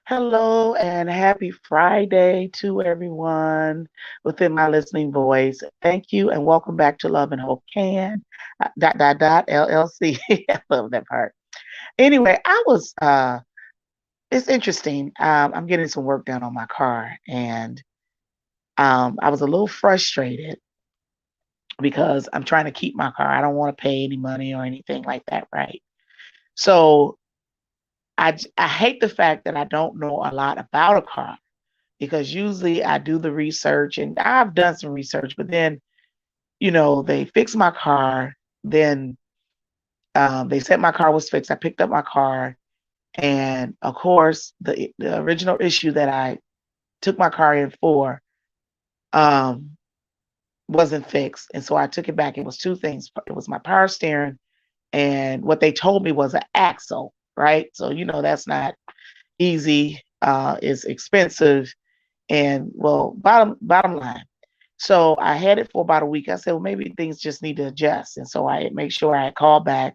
Hello and happy Friday to everyone within my listening voice. Thank you and welcome back to Love and Hope Can LLC. I love that part. Anyway, it's interesting. I'm getting some work done on my car and I was a little frustrated because I'm trying to keep my car. I don't want to pay any money or anything like that, right? So I hate the fact that I don't know a lot about a car because usually I do the research and I've done some research, but then, they fixed my car. Then they said my car was fixed. I picked up my car. And of course, the original issue that I took my car in for um, wasn't fixed. And so I took it back. It was two things. It was my power steering and what they told me was an axle, right? So, that's not easy. It's expensive. And well, bottom line. So I had it for about a week. I said, well, maybe things just need to adjust. And so I make sure I called back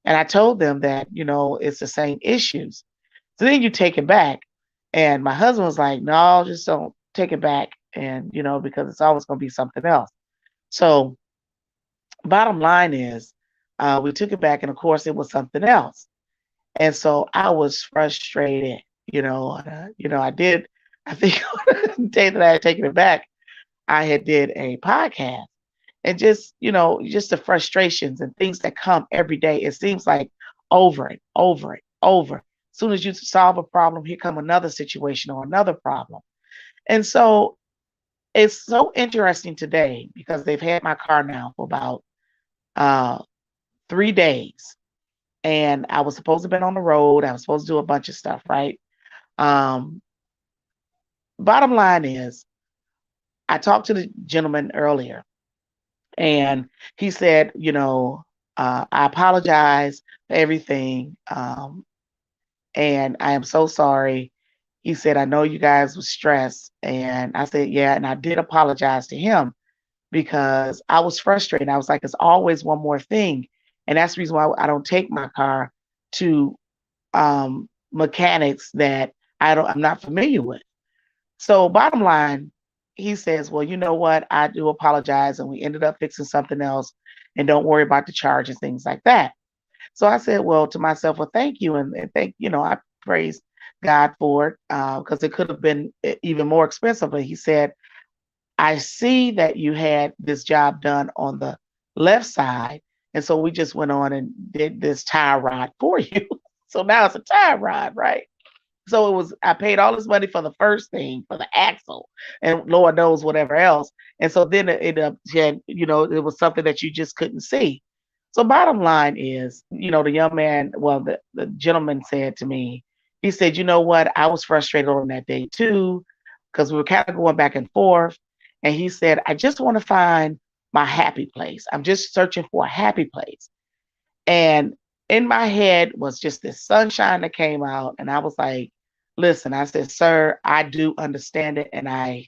and I told them that, it's the same issues. So then you take it back. And my husband was like, no, just don't take it back. And, because it's always going to be something else. So bottom line is, we took it back. And of course, it was something else. And so I was frustrated, I did, I think the day that I had taken it back, I had did a podcast and just the frustrations and things that come every day. It seems like over and over and over. As soon as you solve a problem, here come another situation or another problem. And so it's so interesting today because they've had my car now for about uh, 3 days. And I was supposed to have been on the road. I was supposed to do a bunch of stuff, right? Um, Bottom line is, I talked to the gentleman earlier and he said, I apologize for everything. And I am so sorry. He said, I know you guys were stressed. And I said, yeah. And I did apologize to him because I was frustrated. I was like, it's always one more thing. And that's the reason why I don't take my car to mechanics that I'm not familiar with. So bottom line, he says, well, you know what? I do apologize. And we ended up fixing something else and don't worry about the charge and things like that. So I said, well, to myself, well, thank you. And thank, I praise God for it because it could have been even more expensive. But he said, I see that you had this job done on the left side. And so we just went on and did this tie rod for you. So now it's a tie rod, right? So I paid all this money for the first thing, for the axle, and Lord knows whatever else. And so then it was something that you just couldn't see. So bottom line is, the young man, well, the gentleman said to me, he said, you know what? I was frustrated on that day too, because we were kind of going back and forth. And he said, I just want to find my happy place. I'm just searching for a happy place. And in my head was just this sunshine that came out. And I was like, listen, I said, sir, I do understand it. And I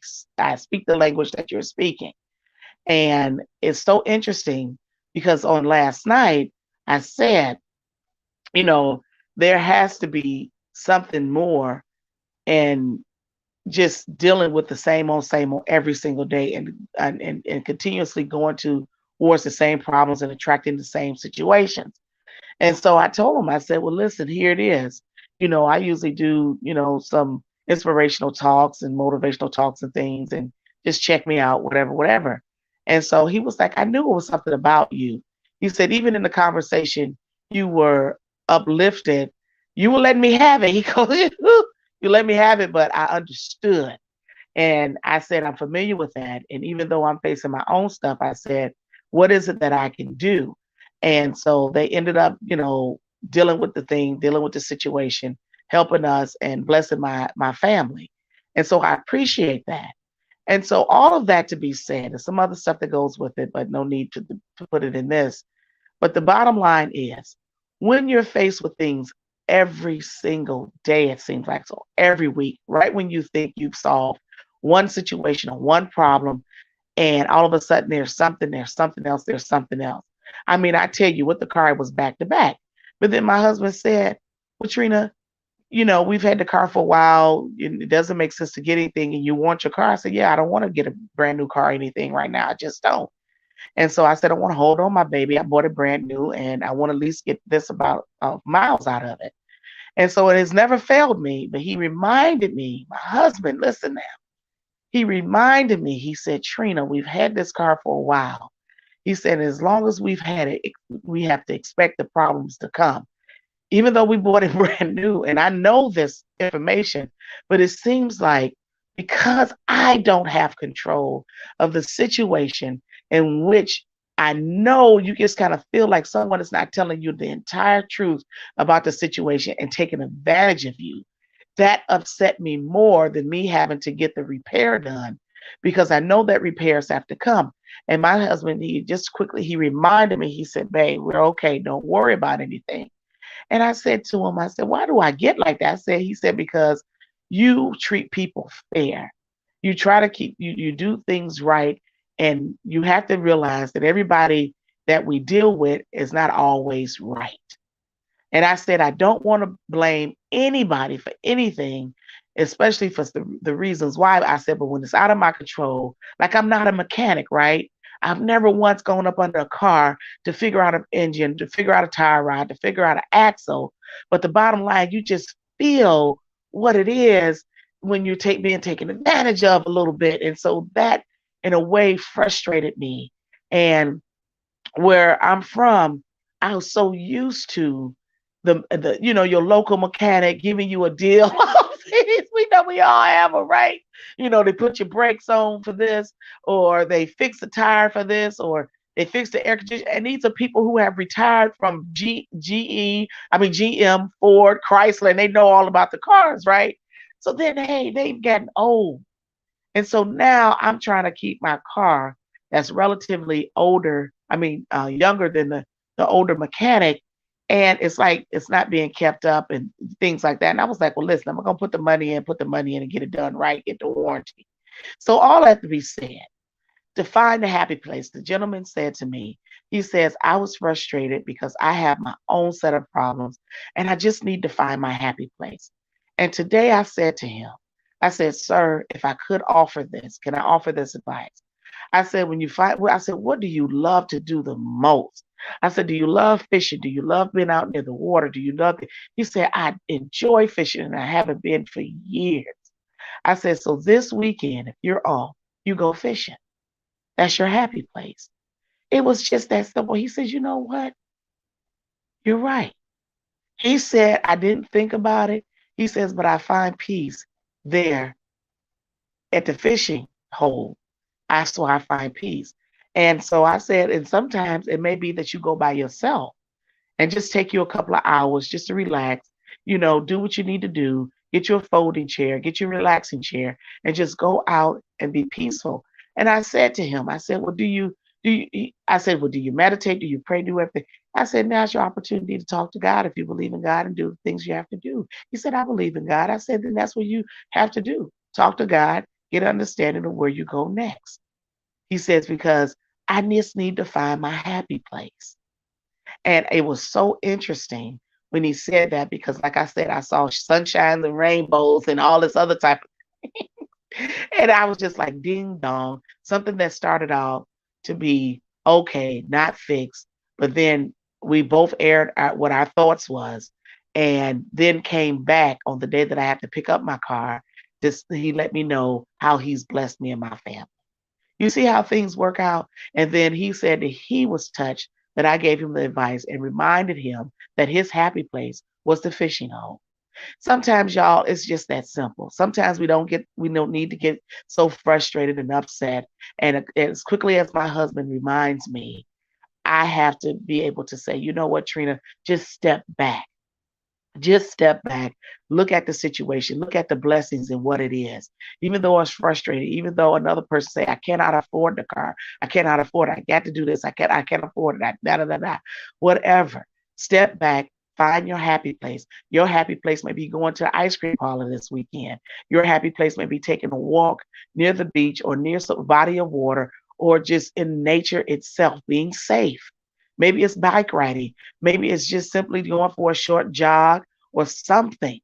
speak the language that you're speaking. And it's so interesting because on last night, I said, you know, there has to be something more and just dealing with the same old every single day and continuously going towards the same problems and attracting the same situations. And so I told him, I said, well, listen, here it is. I usually do, some inspirational talks and motivational talks and things and just check me out, whatever, whatever. And so he was like, I knew it was something about you. He said, even in the conversation, you were uplifted. You were letting me have it. He goes, you let me have it, but I understood. And I said, I'm familiar with that. And even though I'm facing my own stuff, I said, what is it that I can do? And so they ended up, dealing with the thing, dealing with the situation, helping us and blessing my family. And so I appreciate that. And so all of that to be said, there's some other stuff that goes with it, but no need to put it in this. But the bottom line is when you're faced with things every single day, it seems like so every week, right when you think you've solved one situation or one problem, and all of a sudden there's something else, there's something else. I mean, I tell you, with the car, it was back to back. But then my husband said, well, Trina, we've had the car for a while. It doesn't make sense to get anything, and you want your car. I said, yeah, I don't want to get a brand new car or anything right now. I just don't. And so I said, I want to hold on my baby. I bought it brand new, and I want to at least get this about miles out of it. And so it has never failed me. But he reminded me, my husband, listen now. He reminded me. He said, Trina, we've had this car for a while. He said, as long as we've had it, we have to expect the problems to come, even though we bought it brand new. And I know this information, but it seems like because I don't have control of the situation in which I know you just kind of feel like someone is not telling you the entire truth about the situation and taking advantage of you. That upset me more than me having to get the repair done because I know that repairs have to come. And my husband, he reminded me, he said, babe, we're okay. Don't worry about anything. And I said to him, I said, why do I get like that? He said, because you treat people fair. You try to you do things right. And you have to realize that everybody that we deal with is not always right. And I said, I don't want to blame anybody for anything, especially for the reasons why. I said, but when it's out of my control, like I'm not a mechanic, right? I've never once gone up under a car to figure out an engine, to figure out a tire rod, to figure out an axle. But the bottom line, you just feel what it is when you're being taken advantage of a little bit. And so that, in a way, frustrated me. And where I'm from, I was so used to your local mechanic giving you a deal. We know we all have them, right? They put your brakes on for this, or they fix the tire for this, or they fix the air conditioner. And these are people who have retired from GM, Ford, Chrysler, and they know all about the cars, right? So then, hey, they've gotten old. And so now I'm trying to keep my car that's relatively older, younger than the older mechanic. And it's like it's not being kept up and things like that. And I was like, well, listen, I'm going to put the money in and get it done right, get the warranty. So all that to be said, to find a happy place, the gentleman said to me, he says, I was frustrated because I have my own set of problems and I just need to find my happy place. And today I said to him, I said, sir, if I could offer this, can I offer this advice? I said, I said, what do you love to do the most? I said, do you love fishing? Do you love being out near the water? Do you love it? He said, I enjoy fishing and I haven't been for years. I said, so this weekend, if you're off, you go fishing. That's your happy place. It was just that simple. He says, you know what? You're right. He said, I didn't think about it. He says, but I find peace there at the fishing hole. That's where I find peace. And so I said, and sometimes it may be that you go by yourself and just take you a couple of hours just to relax, do what you need to do, get you a folding chair, get you a relaxing chair, and just go out and be peaceful. And I said to him, I said, well, I said, well, do you meditate? Do you pray? Do everything? I said, now's your opportunity to talk to God if you believe in God and do the things you have to do. He said, I believe in God. I said, then that's what you have to do. Talk to God, get understanding of where you go next. He says, because I just need to find my happy place. And it was so interesting when he said that, because like I said, I saw sunshine and rainbows and all this other type of thing. And I was just like, ding dong, something that started out to be okay, not fixed, but then we both aired out what our thoughts was, and then came back on the day that I had to pick up my car. He let me know how he's blessed me and my family. You see how things work out? And then he said that he was touched that I gave him the advice and reminded him that his happy place was the fishing hole. Sometimes, y'all, it's just that simple. Sometimes we don't need to get so frustrated and upset. And as quickly as my husband reminds me, I have to be able to say, you know what, Trina, just step back. Just step back, look at the situation, look at the blessings and what it is. Even though it's frustrating, even though another person say, I cannot afford the car, I cannot afford it, I got to do this, I can't afford it, whatever. Step back, find your happy place. Your happy place may be going to the ice cream parlor this weekend. Your happy place may be taking a walk near the beach or near some body of water, or just in nature itself, being safe. Maybe it's bike riding. Maybe it's just simply going for a short jog or something.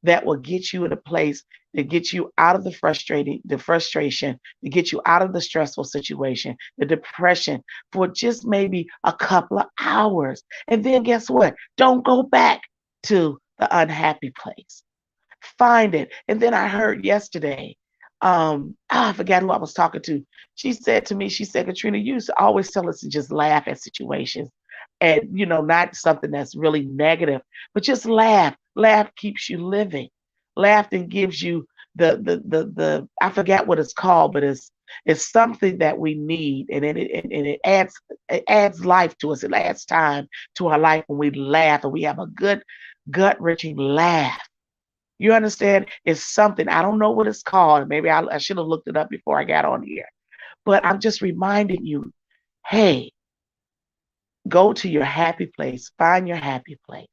that will get you in a place to get you out of the frustration, to get you out of the stressful situation, the depression for just maybe a couple of hours. And then guess what? Don't go back to the unhappy place. Find it. And then I heard yesterday, I forgot who I was talking to. She said to me, she said, Katrina, you used to always tell us to just laugh at situations and, not something that's really negative, but just laugh. Laugh keeps you living. Laughter gives you I forgot what it's called, but it's something that we need, and it adds life to us. It adds time to our life when we laugh and we have a good gut wrenching laugh. You understand? It's something, I don't know what it's called. Maybe I should have looked it up before I got on here. But I'm just reminding you, hey, go to your happy place, find your happy place,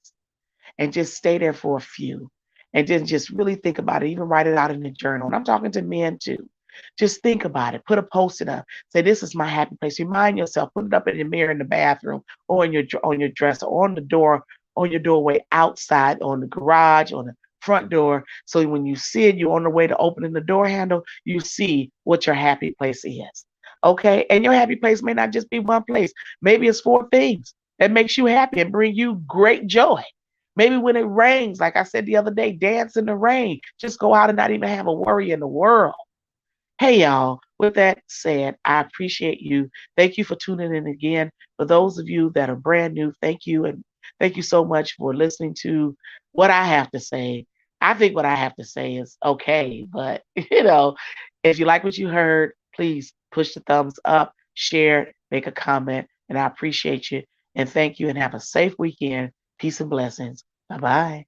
and just stay there for a few. And then just really think about it. Even write it out in a journal. And I'm talking to men too. Just think about it. Put a post-it up. Say, this is my happy place. Remind yourself. Put it up in the mirror in the bathroom, or on your dresser, or on the door, on your doorway, outside, on the garage, on the front door. So when you see it, you're on the way to opening the door handle, you see what your happy place is. Okay. And your happy place may not just be one place. Maybe it's four things that makes you happy and bring you great joy. Maybe when it rains, like I said the other day, dance in the rain. Just go out and not even have a worry in the world. Hey, y'all, with that said, I appreciate you. Thank you for tuning in again. For those of you that are brand new, thank you. And thank you so much for listening to what I have to say. I think what I have to say is okay, but if you like what you heard, please push the thumbs up, share, make a comment, and I appreciate you. And thank you and have a safe weekend. Peace and blessings. Bye bye.